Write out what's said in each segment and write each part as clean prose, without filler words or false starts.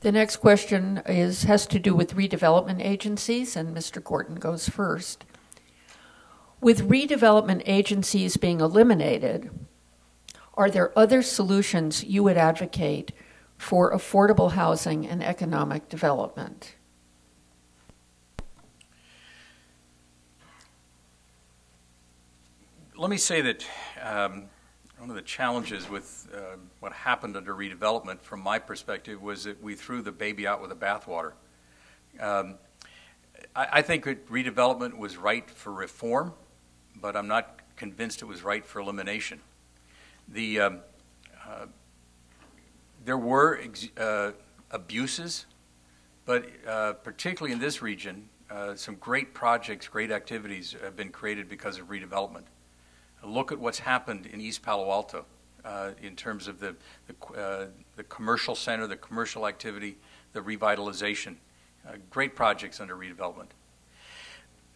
The next question has to do with redevelopment agencies, and Mr. Gorton goes first. With redevelopment agencies being eliminated, are there other solutions you would advocate for affordable housing and economic development? Let me say that one of the challenges with what happened under redevelopment, from my perspective, was that we threw the baby out with the bathwater. I think that redevelopment was right for reform, but I'm not convinced it was right for elimination. There were abuses, but particularly in this region, some great projects, great activities have been created because of redevelopment. Look at what's happened in East Palo Alto in terms of the commercial center, the commercial activity, the revitalization. Great projects under redevelopment.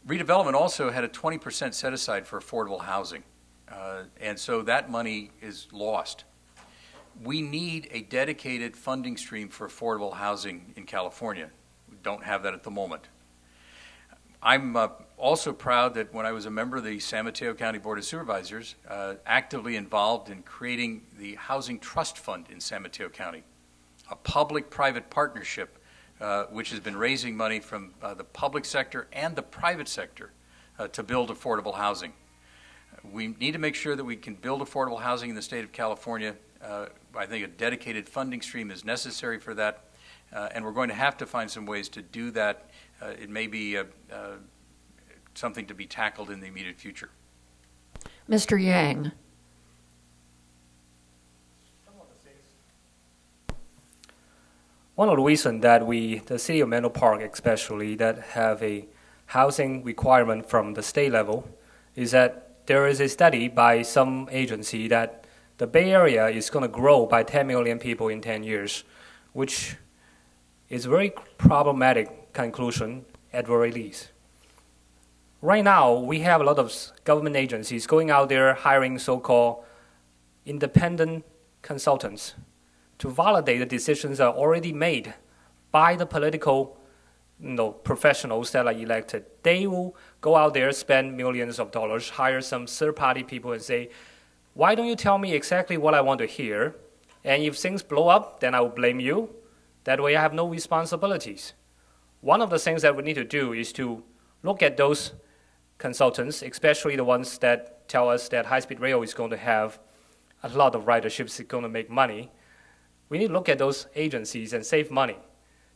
Redevelopment also had a 20% set aside for affordable housing, and so that money is lost. We need a dedicated funding stream for affordable housing in California. We don't have that at the moment. I'm also proud that when I was a member of the San Mateo County Board of Supervisors, actively involved in creating the Housing Trust Fund in San Mateo County, a public-private partnership which has been raising money from the public sector and the private sector to build affordable housing. We need to make sure that we can build affordable housing in the state of California. I think a dedicated funding stream is necessary for that, and we're going to have to find some ways to do that. It may be something to be tackled in the immediate future. Mr. Yang. One of the reasons that the city of Menlo Park especially, that have a housing requirement from the state level is that there is a study by some agency that the Bay Area is going to grow by 10 million people in 10 years, which is a very problematic conclusion at very least. Right now, we have a lot of government agencies going out there hiring so-called independent consultants to validate the decisions that are already made by the political professionals that are elected. They will go out there, spend millions of dollars, hire some third-party people and say, why don't you tell me exactly what I want to hear? And if things blow up, then I will blame you. That way I have no responsibilities. One of the things that we need to do is to look at those consultants, especially the ones that tell us that high-speed rail is going to have a lot of ridership, it's going to make money. We need to look at those agencies and save money.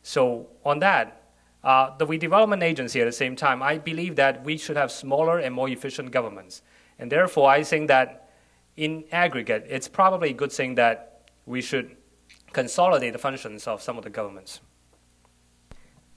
So on that, the redevelopment agency at the same time, I believe that we should have smaller and more efficient governments. And therefore, I think that in aggregate, it's probably a good thing that we should consolidate the functions of some of the governments.